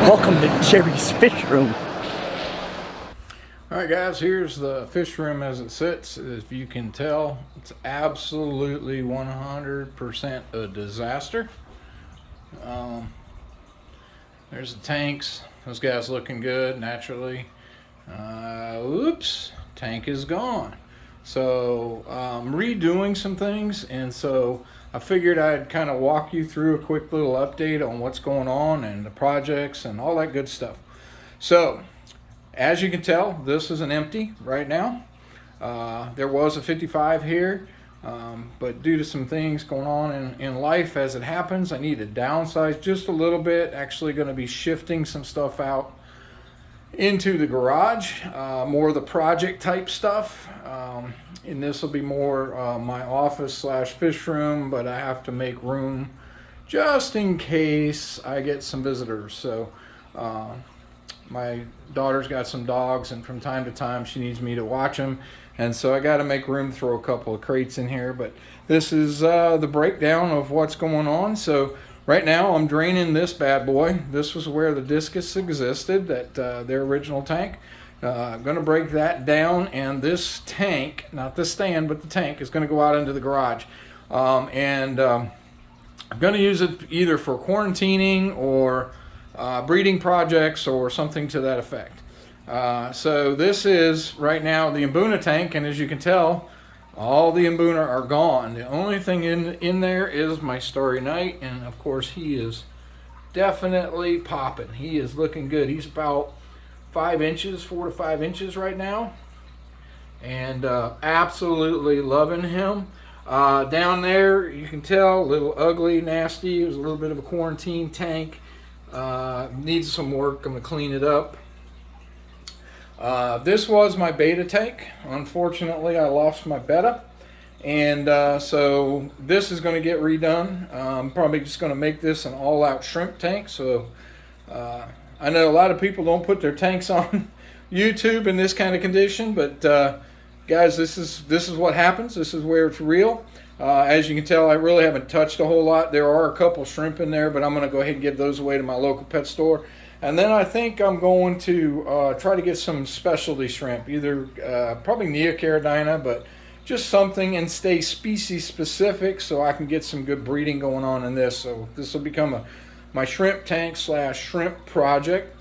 Welcome to Jerry's Fish Room. Alright guys, here's the fish room as it sits. As you can tell, it's absolutely 100% a disaster. There's the tanks. Those guys looking good naturally. Oops, tank is gone. So I'm redoing some things, and so I figured I'd kind of walk you through a quick little update on what's going on and the projects and all that good stuff. So as you can tell, this is an empty right now. There was a 55 here, but due to some things going on in life as it happens, I need to downsize just a little bit. Actually going to be shifting some stuff out into the garage, more of the project type stuff. And this will be more my office slash fish room, but I have to make room just in case I get some visitors. So my daughter's got some dogs, and from time to time she needs me to watch them, and so I got to make room, throw a couple of crates in here. But this is the breakdown of what's going on. So right now I'm draining this bad boy. This was where the Discus existed, that their original tank. I'm going to break that down, and this tank, not the stand but the tank, is going to go out into the garage. I'm going to use it either for quarantining or breeding projects or something to that effect. So this is right now the Mbuna tank, and as you can tell, all the Mbuna are gone. The only thing in there is my Starry Night, and of course he is definitely popping. He is looking good. He's about 5 inches, 4 to 5 inches right now, and absolutely loving him. Down there you can tell, a little ugly, nasty. It was a little bit of a quarantine tank. Needs some work. I'm gonna clean it up. This was my beta tank. Unfortunately, I lost my beta, and so this is going to get redone. I'm probably just going to make this an all-out shrimp tank. So I know a lot of people don't put their tanks on YouTube in this kind of condition, but guys, this is what happens. This is where it's real. As you can tell, I really haven't touched a whole lot. There are a couple shrimp in there, but I'm going to go ahead and give those away to my local pet store. And then I think I'm going to try to get some specialty shrimp, either probably Neocaridina, but just something, and stay species specific so I can get some good breeding going on in this. So this will become my shrimp tank slash shrimp project.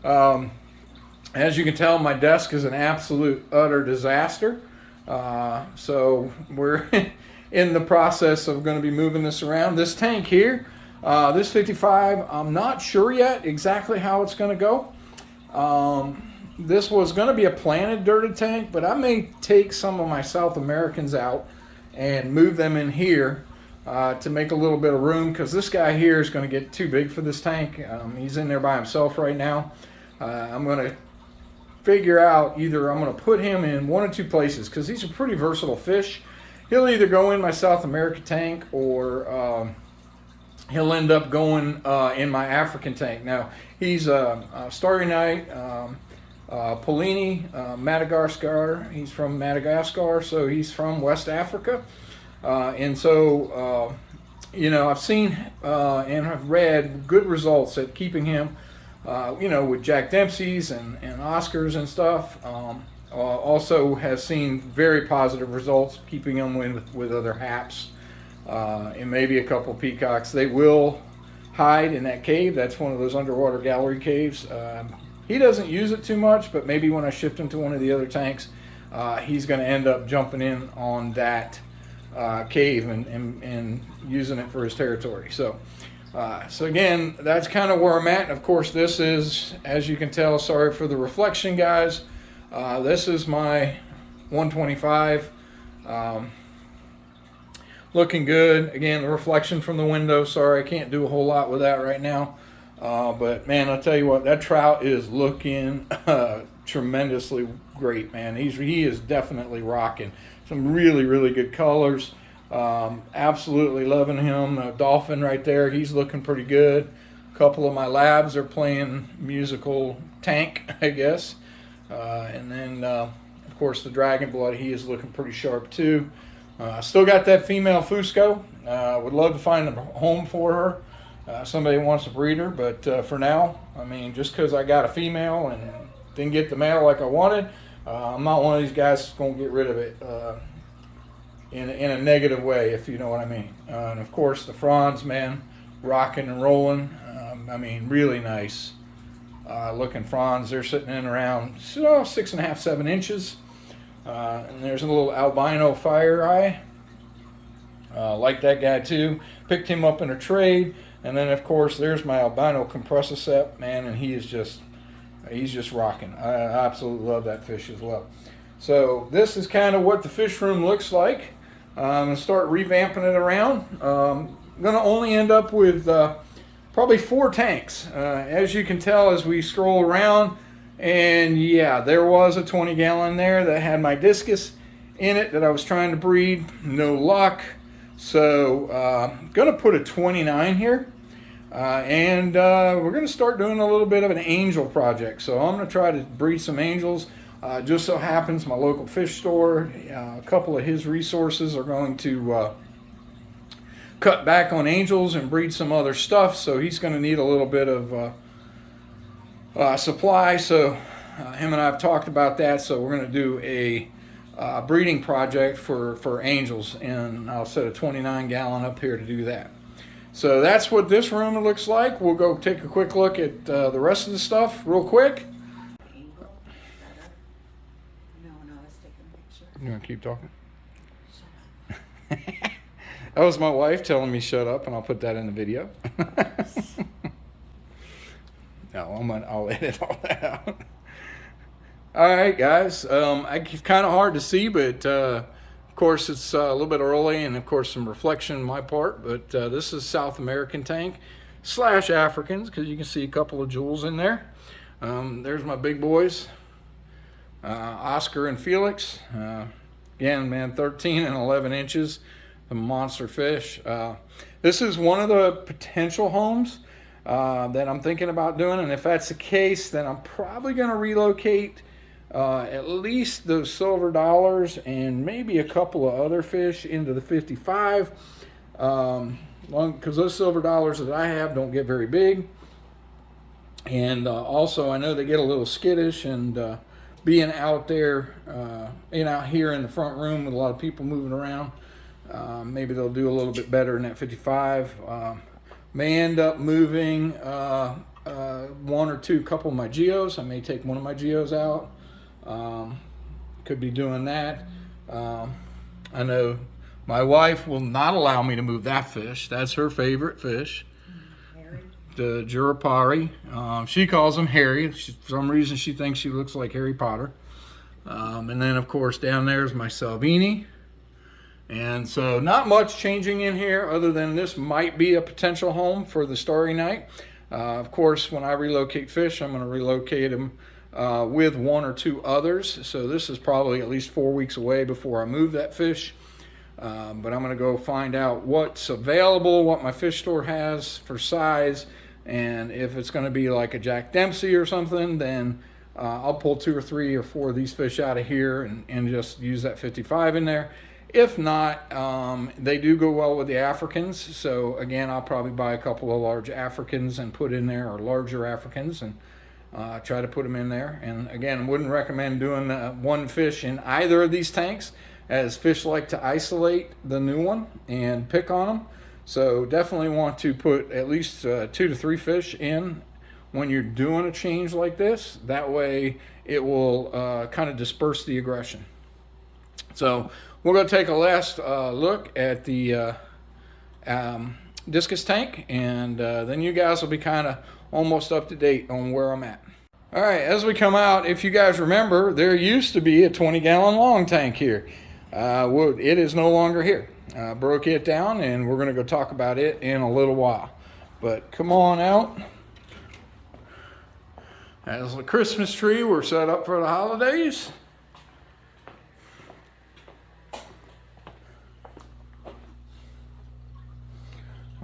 As you can tell, my desk is an absolute utter disaster. So we're in the process of going to be moving this around. This tank here, this 55, I'm not sure yet exactly how it's going to go. This was going to be a planted dirted tank, but I may take some of my South Americans out and move them in here to make a little bit of room, because this guy here is going to get too big for this tank. He's in there by himself right now. I'm going to figure out, either I'm going to put him in one or two places, because he's a pretty versatile fish. He'll either go in my South America tank, or he'll end up going in my African tank. Now, he's Starry Night, Polini, Madagascar. He's from Madagascar, so he's from West Africa. And so, you know, I've seen and have read good results at keeping him, you know, with Jack Dempsey's and Oscars and stuff. Also has seen very positive results keeping him with other haps. And maybe a couple peacocks. They will hide in that cave. That's one of those underwater gallery caves. He doesn't use it too much, but maybe when I shift him to one of the other tanks, he's going to end up jumping in on that cave and using it for his territory. So again, that's kind of where I'm at. And of course, this is, as you can tell, sorry for the reflection, guys. This is my 125. Looking good. Again, the reflection from the window. Sorry, I can't do a whole lot with that right now. But man, I'll tell you what, that trout is looking tremendously great, man. He is definitely rocking. Some really, really good colors. Absolutely loving him. Dolphin right there, he's looking pretty good. A couple of my labs are playing musical tank, I guess. And then, of course, the Dragon Blood, he is looking pretty sharp too. Still got that female Fusco. Would love to find a home for her. somebody wants a breeder, but for now, I mean, just because I got a female and didn't get the male like I wanted, I'm not one of these guys that's going to get rid of it in a negative way, if you know what I mean. And of course, the fronds, man, rocking and rolling. I mean, really nice looking fronds. They're sitting in around 6.5, 7 inches. And there's a little albino fire eye. Like that guy too. Picked him up in a trade. And then of course there's my albino compressicept, man, and he's just rocking. I absolutely love that fish as well. So this is kind of what the fish room looks like. I'm going to start revamping it around. I'm going to only end up with probably 4 tanks. As you can tell as we stroll around, and yeah, there was a 20 gallon there that had my discus in it that I was trying to breed. No luck. So I'm going to put a 29 here. And we're going to start doing a little bit of an angel project. So I'm going to try to breed some angels. Just so happens my local fish store, a couple of his resources are going to cut back on angels and breed some other stuff. So he's going to need a little bit of supply. So him and I have talked about that. So we're going to do a breeding project for angels. And I'll set a 29 gallon up here to do that. So that's what this room looks like. We'll go take a quick look at the rest of the stuff real quick. You want to keep talking? That was my wife telling me shut up, and I'll put that in the video. No, I'll edit all that out. All right, guys. It's kind of hard to see, but of course it's a little bit early, and of course some reflection on my part. But this is South American tank / Africans, because you can see a couple of jewels in there. There's my big boys. Oscar and Felix, again, man, 13 and 11 inches, the monster fish. This is one of the potential homes that I'm thinking about doing, and if that's the case, then I'm probably going to relocate at least those silver dollars and maybe a couple of other fish into the 55, because those silver dollars that I have don't get very big, and also I know they get a little skittish, and being out there, out here in the front room with a lot of people moving around, maybe they'll do a little bit better in that 55. May end up moving one or two couple of my geos. I may take one of my geos out. Could be doing that. I know my wife will not allow me to move that fish. That's her favorite fish. The Jurapari. She calls him Harry. For some reason she thinks she looks like Harry Potter. And then of course down there is my Salvini. And so not much changing in here other than this might be a potential home for the Starry Night. Of course, when I relocate fish, I'm going to relocate them with one or two others. So this is probably at least 4 weeks away before I move that fish. But I'm going to go find out what's available, what my fish store has for size. And if it's going to be like a Jack Dempsey or something, then I'll pull 2 or 3 or 4 of these fish out of here and just use that 55 in there. If not, they do go well with the Africans. So again, I'll probably buy a couple of large Africans and put in there, or larger Africans, and try to put them in there. And again, wouldn't recommend doing one fish in either of these tanks, as fish like to isolate the new one and pick on them. So definitely want to put at least 2 to 3 fish in when you're doing a change like this. That way it will kind of disperse the aggression. So we're going to take a last look at the Discus tank, and then you guys will be kind of almost up to date on where I'm at. All right, as we come out, if you guys remember, there used to be a 20-gallon long tank here. It is no longer here. Broke it down, and we're going to go talk about it in a little while. But come on out. As the Christmas tree, we're set up for the holidays.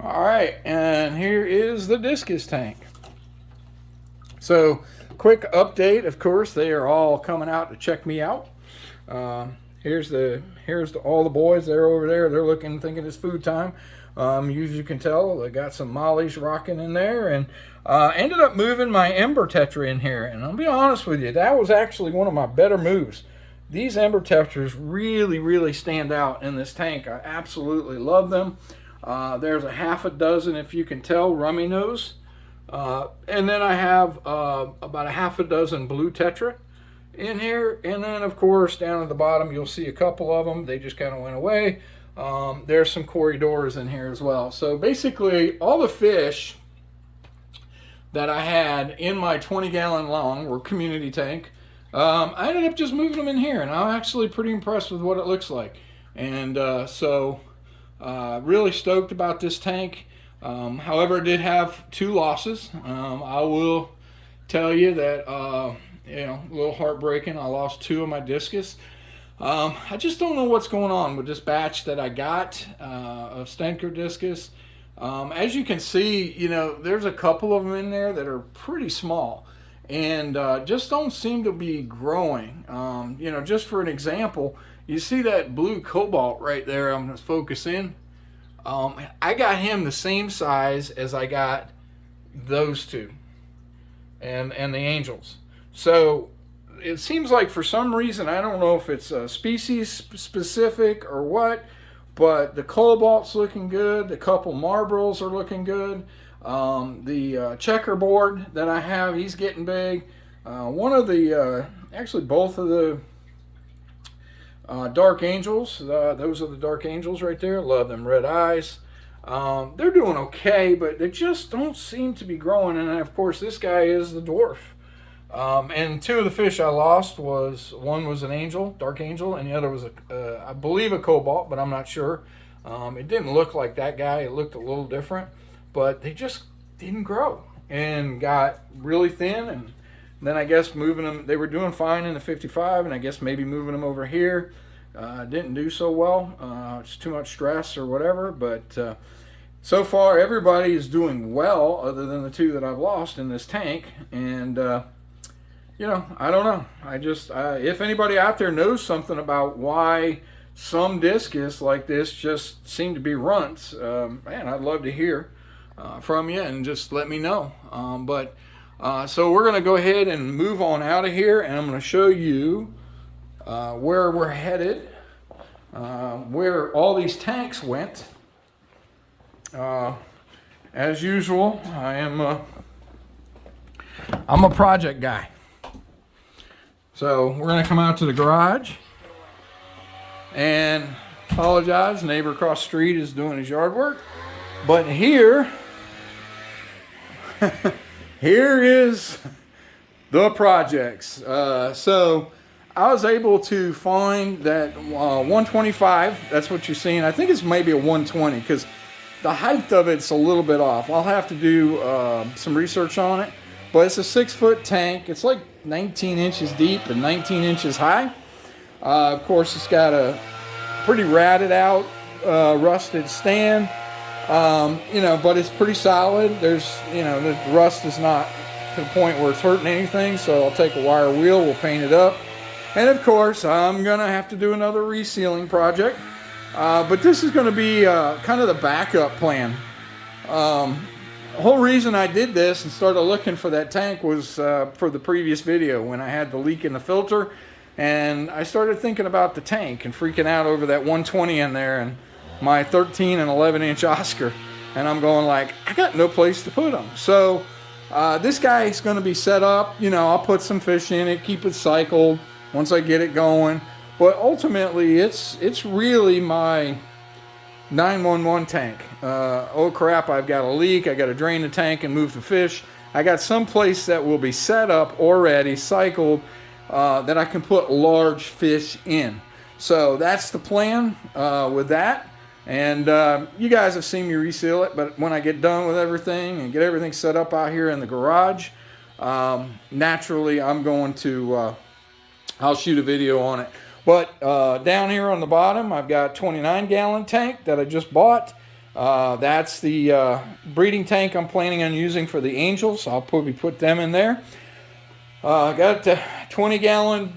All right, and here is the Discus tank. So, quick update. Of course, they are all coming out to check me out. Here's all the boys. They're over there. They're looking, thinking it's food time. As you can tell, I got some mollies rocking in there, and ended up moving my Ember Tetra in here. And I'll be honest with you, that was actually one of my better moves. These Ember Tetras really, really stand out in this tank. I absolutely love them. There's a half a dozen, if you can tell, rummy nose. And then I have about a half a dozen blue Tetra in here. And then, of course, down at the bottom, you'll see a couple of them. They just kind of went away. There's some corridors in here as well. So basically, all the fish that I had in my 20-gallon long or community tank, I ended up just moving them in here, and I'm actually pretty impressed with what it looks like. And really stoked about this tank. However, it did have 2 losses. I will tell you that, you know, a little heartbreaking. I lost 2 of my Discus. I just don't know what's going on with this batch that I got of Stenker Discus. As you can see, you know, there's a couple of them in there that are pretty small and just don't seem to be growing. You know, just for an example, you see that blue cobalt right there. I'm going to focus in. I got him the same size as I got those 2 and the angels. So it seems like for some reason, I don't know if it's species specific or what, but the cobalt's looking good. The couple marbles are looking good. The checkerboard that I have, he's getting big. One of the, actually both of the Dark Angels, those are the Dark Angels right there. Love them red eyes. They're doing okay, but they just don't seem to be growing. And of course, this guy is the dwarf. And 2 of the fish I lost one was an angel, Dark Angel, and the other was I believe a cobalt, but I'm not sure. It didn't look like that guy. It looked a little different, but they just didn't grow and got really thin. And then I guess moving them, they were doing fine in the 55, and I guess maybe moving them over here didn't do so well. It's too much stress or whatever, but so far everybody is doing well other than the 2 that I've lost in this tank. And you know, I don't know. I just, if anybody out there knows something about why some Discus like this just seem to be runts, man, I'd love to hear from you and just let me know. So we're going to go ahead and move on out of here, and I'm going to show you where we're headed, where all these tanks went. As usual, I'm a project guy. So we're going to come out to the garage, and apologize, neighbor across the street is doing his yard work. But here is the projects. So I was able to find that 125, that's what you're seeing. I think it's maybe a 120 because the height of it's a little bit off. I'll have to do some research on it. But it's a 6-foot tank. It's like 19 inches deep and 19 inches high. Of course, it's got a pretty ratted out, rusted stand. You know, but it's pretty solid. There's, you know, the rust is not to the point where it's hurting anything. So I'll take a wire wheel, we'll paint it up. And of course, I'm going to have to do another resealing project. But this is going to be kind of the backup plan. The whole reason I did this and started looking for that tank was for the previous video when I had the leak in the filter, and I started thinking about the tank and freaking out over that 120 in there and my 13 and 11 inch Oscar, and I'm going like, I got no place to put them. So this guy is going to be set up. You know, I'll put some fish in it, keep it cycled once I get it going, but ultimately it's really my 911 tank. Oh crap, I've got a leak, I got to drain the tank and move the fish. I got some place that will be set up already, cycled, that I can put large fish in. So that's the plan with that. And you guys have seen me reseal it, but when I get done with everything and get everything set up out here in the garage, naturally I'm going to, I'll shoot a video on it. But down here on the bottom, I've got 29-gallon tank that I just bought. That's the breeding tank I'm planning on using for the angels. I'll probably put them in there. Got a 20-gallon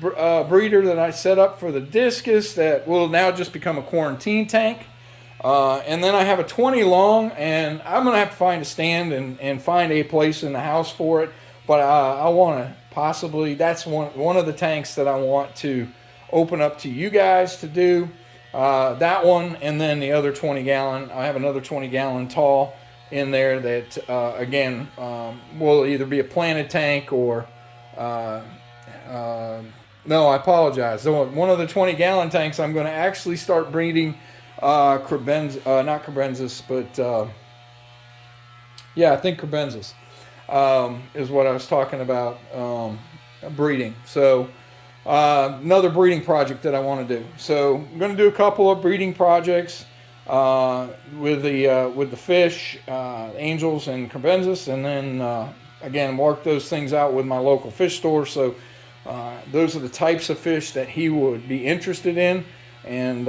breeder that I set up for the Discus that will now just become a quarantine tank. And then I have a 20 long, and I'm going to have to find a stand and find a place in the house for it. But I want to possibly, that's one of the tanks that I want to open up to you guys to do. That one, and then the other 20 gallon. I have another 20 gallon tall in there that, again, will either be a planted tank or, no, I apologize. One of the 20 gallon tanks, I'm going to actually start breeding not Crebensis, but yeah, I think Crebensis is what I was talking about, breeding. So another breeding project that I want to do. So I'm going to do a couple of breeding projects with the fish, angels and Crebensis, and then again work those things out with my local fish store. So those are the types of fish that he would be interested in. And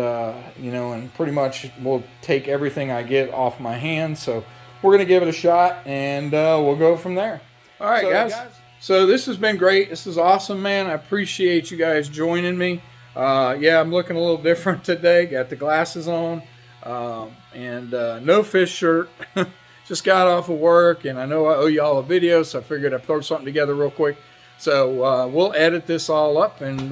you know, and pretty much will take everything I get off my hands. So we're gonna give it a shot, and we'll go from there. All right, guys. So this has been great. This is awesome, man. I appreciate you guys joining me. Yeah, I'm looking a little different today. Got the glasses on, and no fish shirt. Just got off of work, and I know I owe y'all a video, so I figured I'd throw something together real quick. So we'll edit this all up, and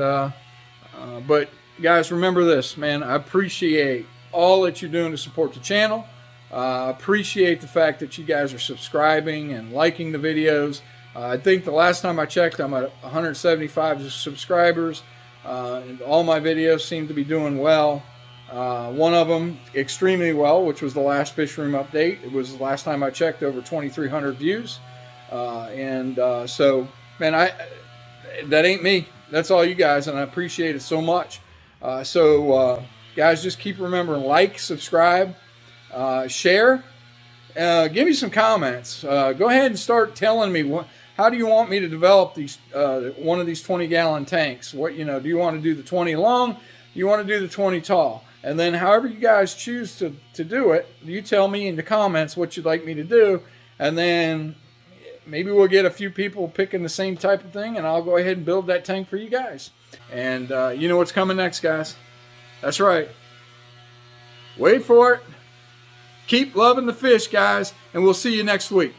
but. Guys, remember this, man. I appreciate all that you're doing to support the channel. I appreciate the fact that you guys are subscribing and liking the videos. I think the last time I checked, I'm at 175 subscribers. And all my videos seem to be doing well. One of them extremely well, which was the last Fisroom update. It was the last time I checked, over 2,300 views. So, man, that ain't me. That's all you guys, and I appreciate it so much. Guys, just keep remembering, like, subscribe, share, give me some comments. Go ahead and start telling me how do you want me to develop these one of these 20 gallon tanks. Do you want to do the 20 long? Do you want to do the 20 tall? And then however you guys choose to do it, you tell me in the comments what you'd like me to do, and then maybe we'll get a few people picking the same type of thing, and I'll go ahead and build that tank for you guys. And you know what's coming next, guys. That's right. Wait for it. Keep loving the fish, guys, and we'll see you next week.